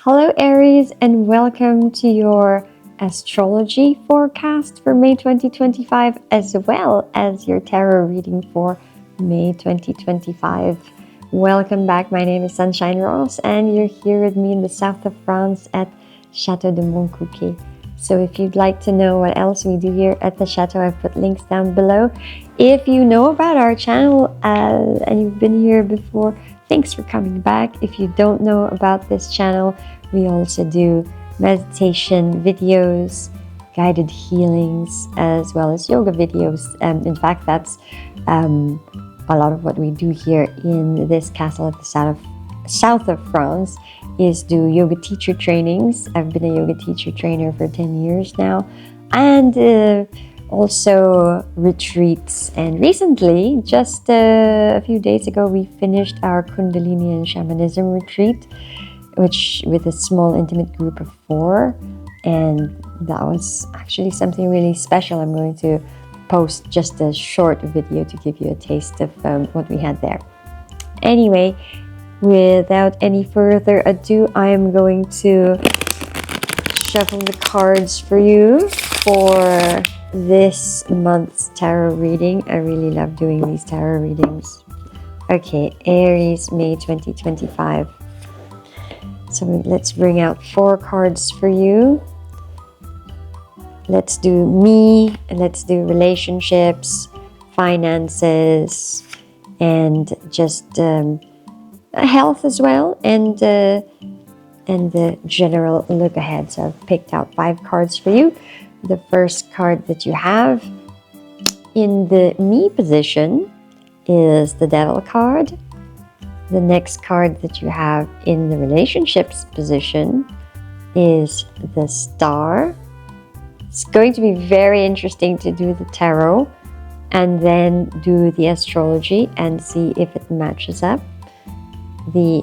Hello, Aries, and welcome to your astrology forecast for May 2025, as well as your tarot reading for May 2025. Welcome back. My name is Sunshine Ross, and you're here with me in the south of France at Château de Montcuquet. So if you'd like to know what else we do here at the Chateau, I've put links down below. If you know about our channel and you've been here before, thanks for coming back. If you don't know about this channel, we also do meditation videos, guided healings, as well as yoga videos. In fact, that's a lot of what we do here in this castle at the south of France is do yoga teacher trainings. I've been a yoga teacher trainer for 10 years now, and also retreats. And recently, just a few days ago, we finished our Kundalini and Shamanism retreat, which with a small intimate group of 4, and that was actually something really special. I'm going to post just a short video to give you a taste of what we had there. Anyway, without any further ado, I am going to shuffle the cards for you for this month's tarot reading. I really love doing these tarot readings. Okay, Aries, May 2025. So let's bring out 4 cards for you. Let's do me, let's do relationships, finances, and just health as well, and the general look ahead. So I've picked out 5 cards for you. The first card that you have in the me position is the Devil card. The next card that you have in the relationships position is the Star. It's going to be very interesting to do the tarot and then do the astrology and see if it matches up. The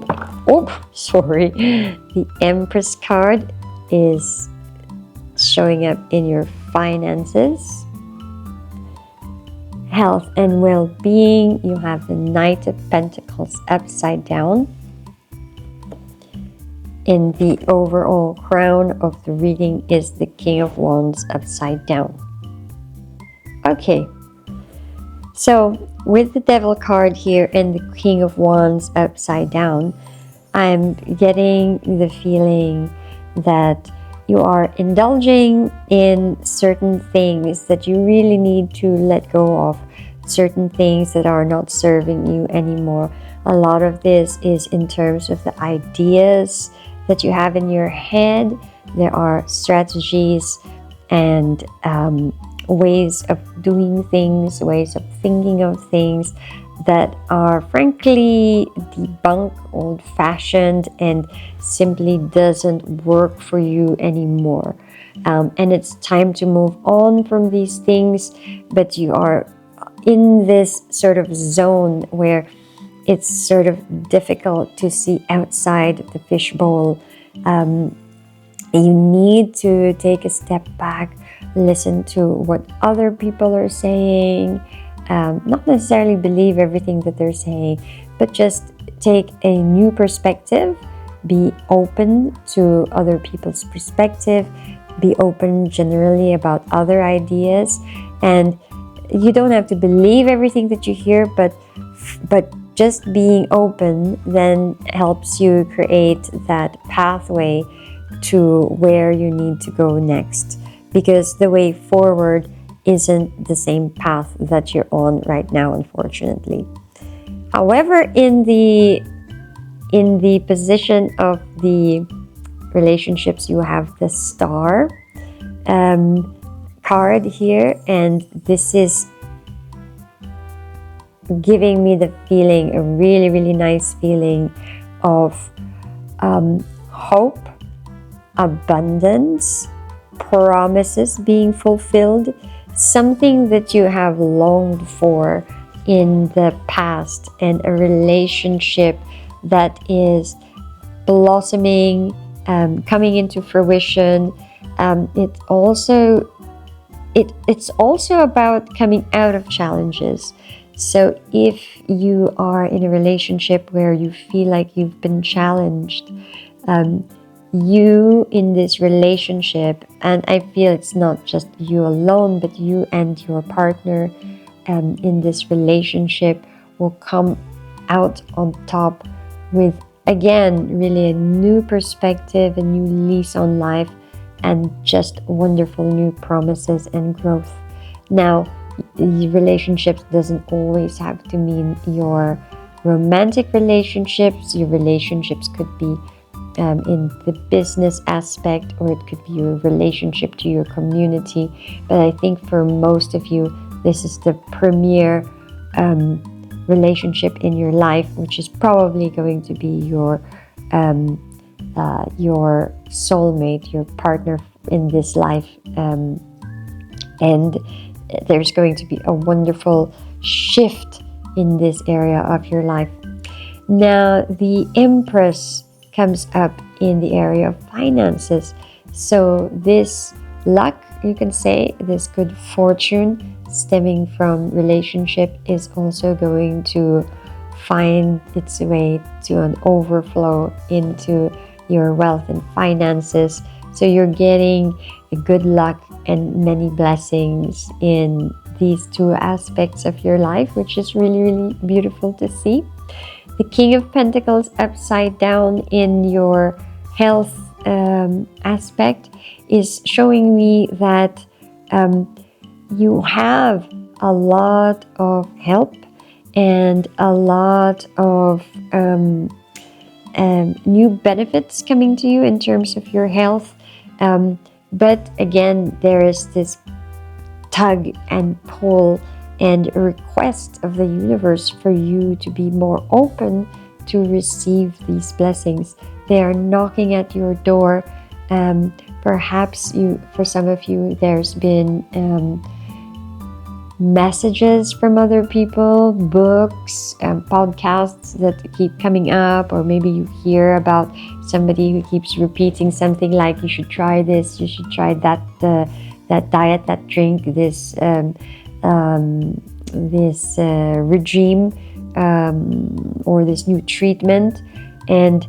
Empress card is showing up in your finances. Health and well-being, you have the Knight of Pentacles upside down. In the overall crown of the reading is the King of Wands upside down. Okay, so with the Devil card here and the King of Wands upside down, I'm getting the feeling that you are indulging in certain things that you really need to let go of, certain things that are not serving you anymore. A lot of this is in terms of the ideas that you have in your head. There are strategies and ways of doing things, ways of thinking of things that are frankly debunked, old-fashioned, and simply doesn't work for you anymore. And it's time to move on from these things, but you are in this sort of zone where it's sort of difficult to see outside the fishbowl. You need to take a step back, listen to what other people are saying, not necessarily believe everything that they're saying, but just take a new perspective, be open to other people's perspective, be open generally about other ideas, and you don't have to believe everything that you hear, but just being open then helps you create that pathway to where you need to go next, because the way forward isn't the same path that you're on right now, unfortunately. However, in the position of the relationships, you have the Star card here, and this is giving me the feeling, a really, really nice feeling of hope, abundance, promises being fulfilled, something that you have longed for in the past, and a relationship that is blossoming, coming into fruition. It's also about coming out of challenges. So if you are in a relationship where you feel like you've been challenged, you in this relationship, and I feel it's not just you alone, but you and your partner in this relationship will come out on top with, again, really a new perspective, a new lease on life, and just wonderful new promises and growth. Now, the relationships doesn't always have to mean your romantic relationships. Your relationships could be in the business aspect, or it could be your relationship to your community. But I think for most of you, this is the premier relationship in your life, which is probably going to be your soulmate, your partner in this life. And there's going to be a wonderful shift in this area of your life. Now, the Empress comes up in the area of finances. So this luck, you can say, this good fortune stemming from relationship is also going to find its way to an overflow into your wealth and finances. So you're getting a good luck and many blessings in these two aspects of your life, which is really, really beautiful to see. The King of Pentacles upside down in your health aspect is showing me that you have a lot of help and a lot of new benefits coming to you in terms of your health. But again, there is this tug and pull and a request of the universe for you to be more open to receive these blessings. They are knocking at your door. Perhaps for some of you, there's been messages from other people, books, podcasts that keep coming up, or maybe you hear about somebody who keeps repeating something like, you should try this, you should try that diet, that drink, this regime, or this new treatment. And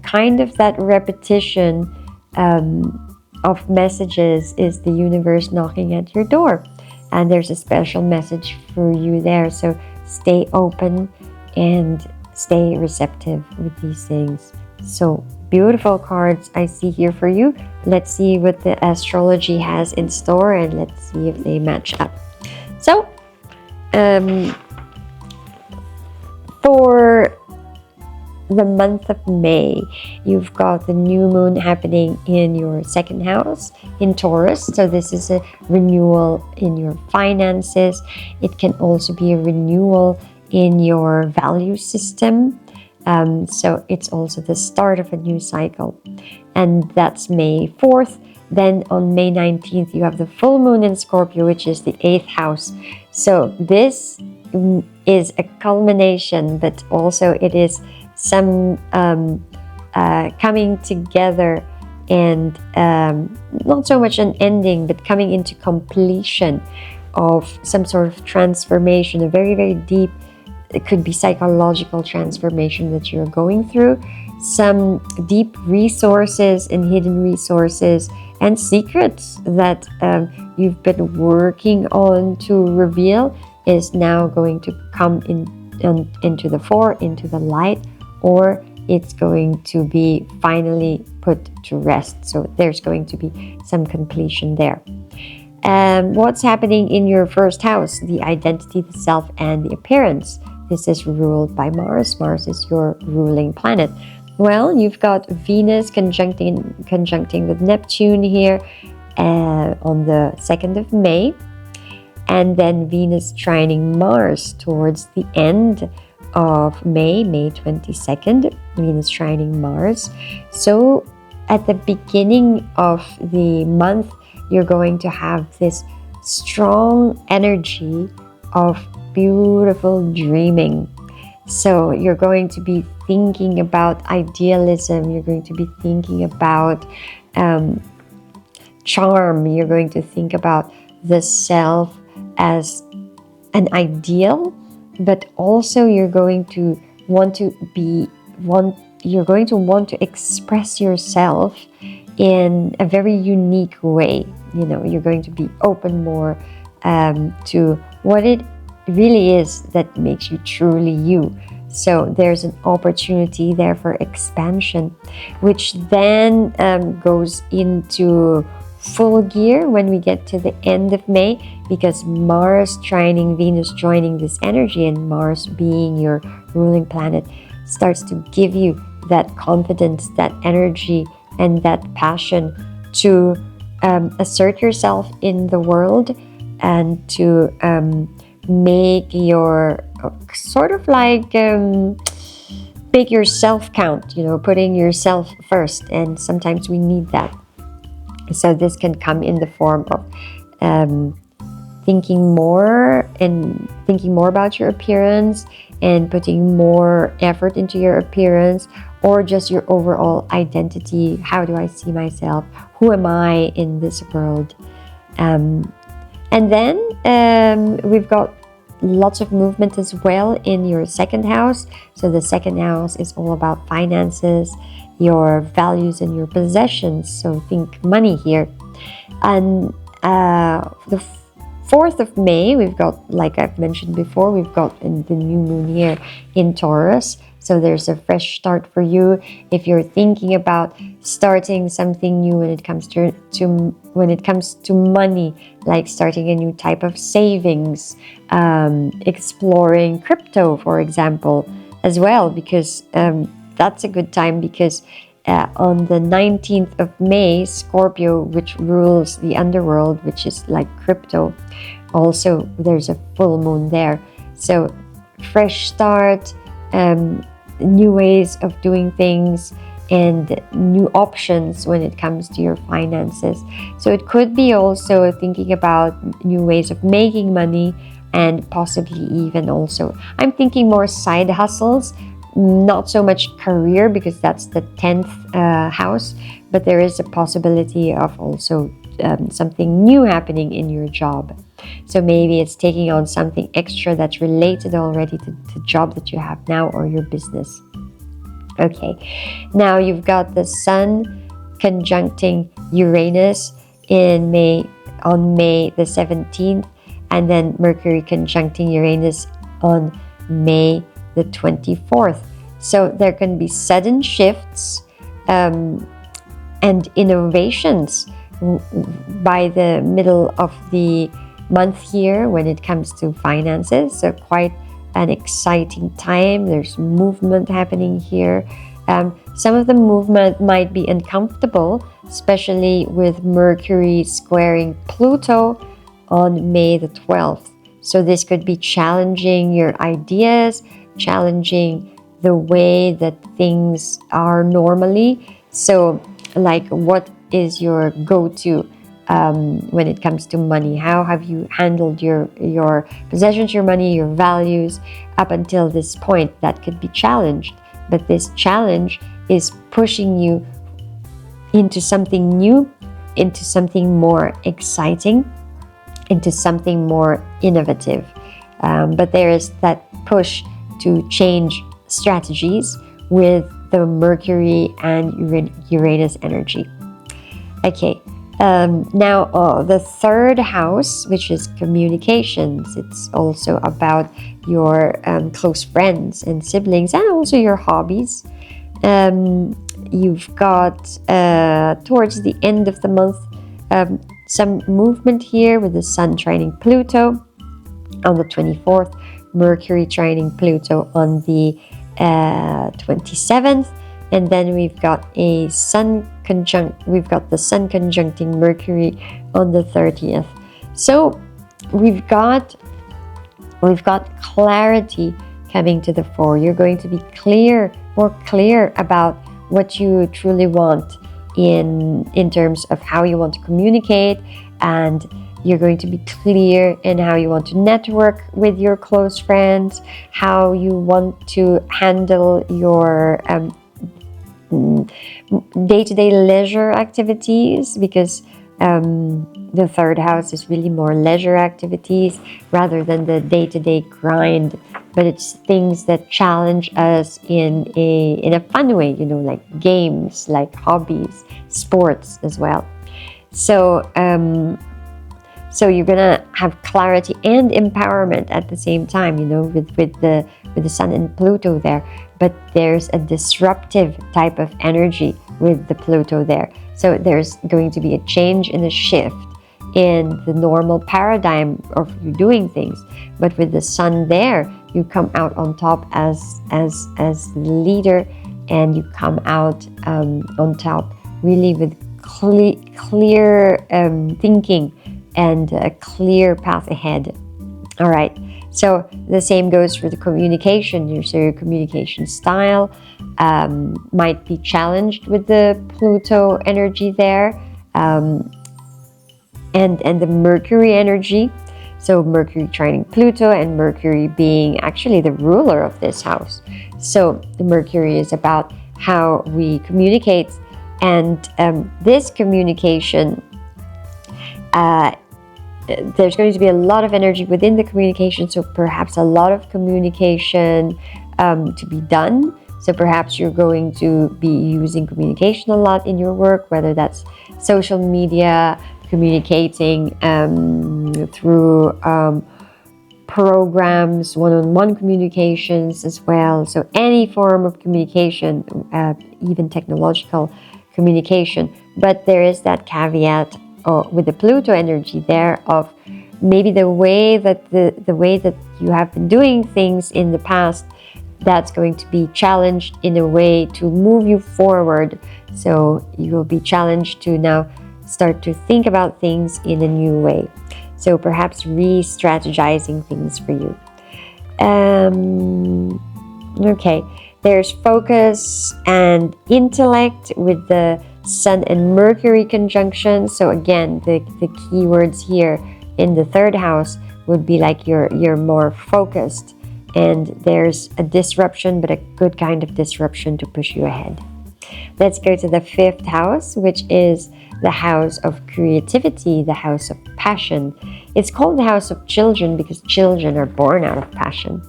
kind of that repetition of messages is the universe knocking at your door. And there's a special message for you there. So stay open and stay receptive with these things. So beautiful cards I see here for you. Let's see what the astrology has in store, and let's see if they match up. So for the month of May, you've got the new moon happening in your second house in Taurus. So this is a renewal in your finances. It can also be a renewal in your value system. So it's also the start of a new cycle. And that's May 4th. Then on May 19th, you have the full moon in Scorpio, which is the 8th house. So this is a culmination, but also it is some coming together, and not so much an ending, but coming into completion of some sort of transformation, a very, very deep, it could be psychological transformation that you're going through. Some deep resources and hidden resources and secrets that you've been working on to reveal is now going to come into the fore, into the light, or it's going to be finally put to rest. So there's going to be some completion there. What's happening in your first house? The identity, the self, and the appearance. This is ruled by Mars. Mars is your ruling planet. Well, you've got Venus conjuncting with Neptune here on the 2nd of May. And then Venus trining Mars towards the end of May 22nd, Venus trining Mars. So at the beginning of the month, you're going to have this strong energy of beautiful dreaming. So you're going to be thinking about idealism, you're going to be thinking about charm, you're going to think about the self as an ideal, but also you're going to want you're going to want to express yourself in a very unique way. You know, you're going to be open more to what it really is that makes you truly you. So there's an opportunity there for expansion, which then goes into full gear when we get to the end of May, because Mars trining Venus, joining this energy, and Mars being your ruling planet, starts to give you that confidence, that energy, and that passion to assert yourself in the world, and to make your sort of like make yourself count, you know, putting yourself first. And sometimes we need that. So this can come in the form of thinking more about your appearance and putting more effort into your appearance, or just your overall identity. How do I see myself? Who am I in this world? And then we've got lots of movement as well in your second house. So the second house is all about finances, your values, and your possessions. So think money here. And the 4th of May, we've got, like I've mentioned before, we've got the new moon here in Taurus. So there's a fresh start for you if you're thinking about starting something new when it comes to money, like starting a new type of savings, exploring crypto, for example, as well, because that's a good time, because on the 19th of May, Scorpio, which rules the underworld, which is like crypto, also there's a full moon there. So fresh start, new ways of doing things, and new options when it comes to your finances. So it could be also thinking about new ways of making money, and possibly even also, I'm thinking more side hustles, not so much career, because that's the 10th house, but there is a possibility of also something new happening in your job. So maybe it's taking on something extra that's related already to the job that you have now, or your business. Okay, now you've got the Sun conjuncting Uranus on May the 17th, and then Mercury conjuncting Uranus on May the 24th. So there can be sudden shifts and innovations by the middle of the month here when it comes to finances. So quite an exciting time. There's movement happening here. Some of the movement might be uncomfortable, especially with Mercury squaring Pluto on May the 12th. So this could be challenging your ideas, challenging the way that things are normally. So like, what is your go-to when it comes to money? How have you handled your possessions, your money, your values up until this point? That could be challenged, but this challenge is pushing you into something new, into something more exciting, into something more innovative. But there is that push to change strategies with the Mercury and Uranus energy. Okay, now the third house, which is communications, it's also about your close friends and siblings, and also your hobbies. You've got towards the end of the month some movement here with the Sun trining Pluto on the 24th, Mercury trining Pluto on the 27th, and then we've got the Sun conjuncting Mercury on the 30th. So we've got clarity coming to the fore. You're going to be more clear about what you truly want in terms of how you want to communicate, and you're going to be clear in how you want to network with your close friends, how you want to handle your day-to-day leisure activities, because The third house is really more leisure activities rather than the day-to-day grind, but it's things that challenge us in a fun way, you know, like games, like hobbies, sports as well. So so you're gonna have clarity and empowerment at the same time, you know, with the Sun and Pluto there. But there's a disruptive type of energy with the Pluto there. So there's going to be a change and a shift in the normal paradigm of you doing things. But with the Sun there, you come out on top as the leader, and you come out on top really with clear thinking and a clear path ahead. All right, so the same goes for the communication. So your communication style might be challenged with the Pluto energy there, and the Mercury energy. So Mercury trining Pluto, and Mercury being actually the ruler of this house. So the Mercury is about how we communicate, and this communication, there's going to be a lot of energy within the communication, so perhaps a lot of communication to be done. So perhaps you're going to be using communication a lot in your work, whether that's social media, communicating through programs, one-on-one communications as well. So any form of communication, even technological communication. But there is that caveat with the Pluto energy there of maybe the way that you have been doing things in the past, that's going to be challenged in a way to move you forward. So you will be challenged to now start to think about things in a new way. So perhaps re-strategizing things for you. Okay, there's focus and intellect with the Sun and Mercury conjunction. So again, the keywords here in the third house would be like you're more focused, and there's a disruption, but a good kind of disruption to push you ahead. Let's go to the fifth house, which is the house of creativity, the house of passion. It's called the house of children because children are born out of passion.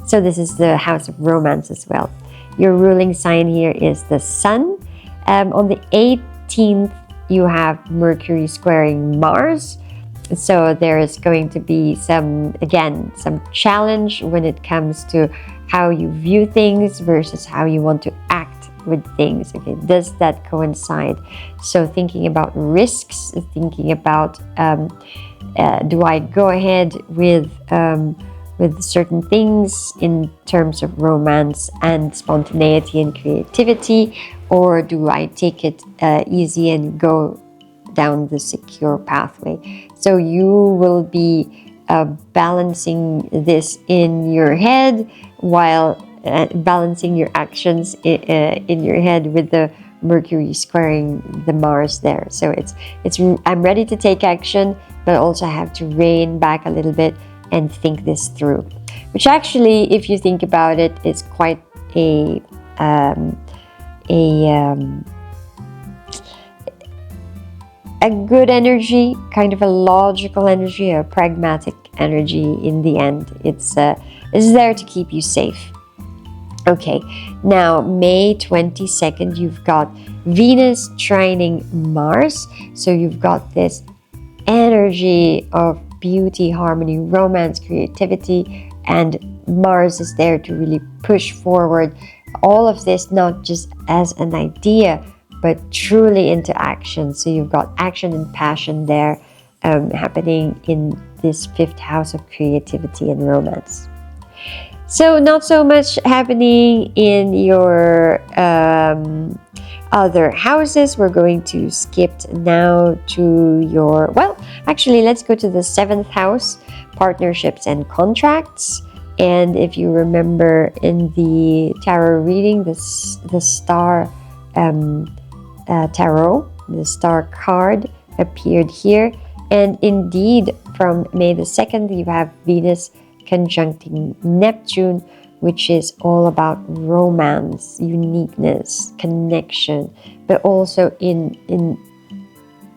So this is the house of romance as well. Your ruling sign here is the Sun. On the 18th, you have Mercury squaring Mars. So there is going to be some challenge when it comes to how you view things versus how you want to act with things. Okay, does that coincide? So thinking about risks, thinking about do I go ahead with certain things in terms of romance and spontaneity and creativity, or do I take it easy and go down the secure pathway? So you will be balancing this in your head while balancing your actions in your head with the Mercury squaring the Mars there. So it's I'm ready to take action, but also have to rein back a little bit and think this through, which actually, if you think about it, is quite a good energy, kind of a logical energy, a pragmatic energy. In the end, it's there to keep you safe. Okay, now May 22nd, you've got Venus trining Mars, so you've got this energy of beauty, harmony, romance, creativity, and Mars is there to really push forward all of this, not just as an idea, but truly into action. So you've got action and passion there happening in this fifth house of creativity and romance. So not so much happening in your other houses. We're going to skip now to your, well, actually, let's go to the seventh house, partnerships and contracts. And if you remember in the tarot reading, the star tarot, the star card appeared here. And indeed, from May the 2nd, you have Venus conjuncting Neptune, which is all about romance, uniqueness, connection, but also in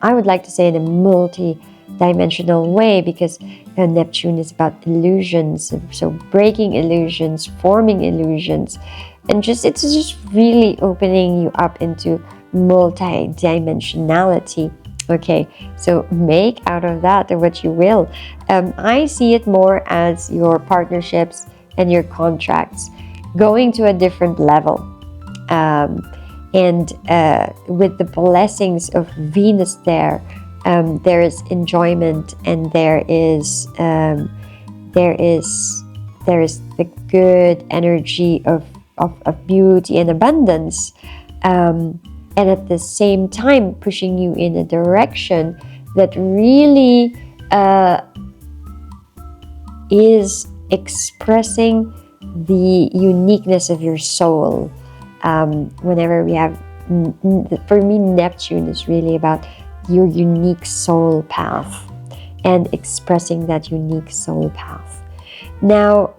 I would like to say in a multi-dimensional way, because Neptune is about illusions, so breaking illusions, forming illusions, and it's just really opening you up into multi-dimensionality. Okay, so make out of that what you will. I see it more as your partnerships and your contracts going to a different level. And with the blessings of Venus there, there is enjoyment, and there is the good energy of beauty and abundance, and at the same time pushing you in a direction that really is expressing the uniqueness of your soul. Whenever we have, for me, Neptune is really about your unique soul path and expressing that unique soul path. Now,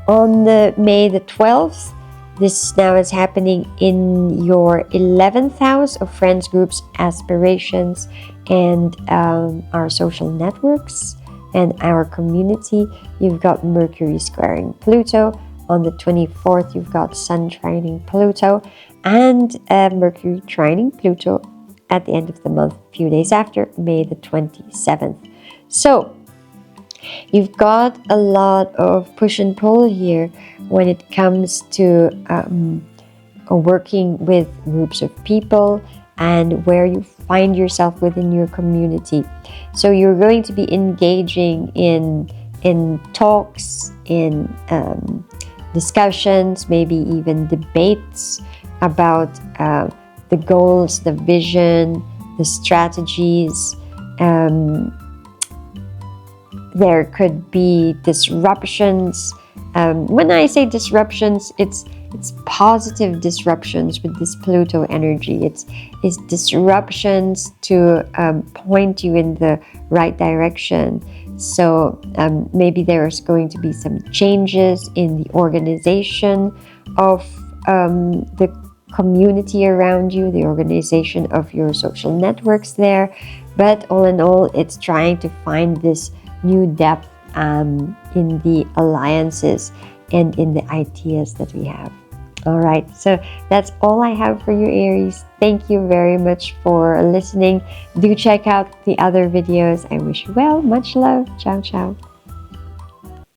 on the May the 12th, this now is happening in your 11th house of friends, groups, aspirations, and our social networks and our community. You've got Mercury squaring Pluto. On the 24th, you've got Sun trining Pluto, and Mercury trining Pluto at the end of the month, a few days after, May the 27th. So you've got a lot of push and pull here when it comes to working with groups of people and where you find yourself within your community. So you're going to be engaging in talks, in discussions, maybe even debates about the goals, the vision, the strategies. There could be disruptions. When I say disruptions, it's positive disruptions with this Pluto energy. It's disruptions to point you in the right direction. So maybe there's going to be some changes in the organization of the community around you, the organization of your social networks there. But all in all, it's trying to find this new depth in the alliances and in the ideas that we have. All right, so that's all I have for you, Aries. Thank you very much for listening. Do check out the other videos. I wish you well. Much love. Ciao, ciao.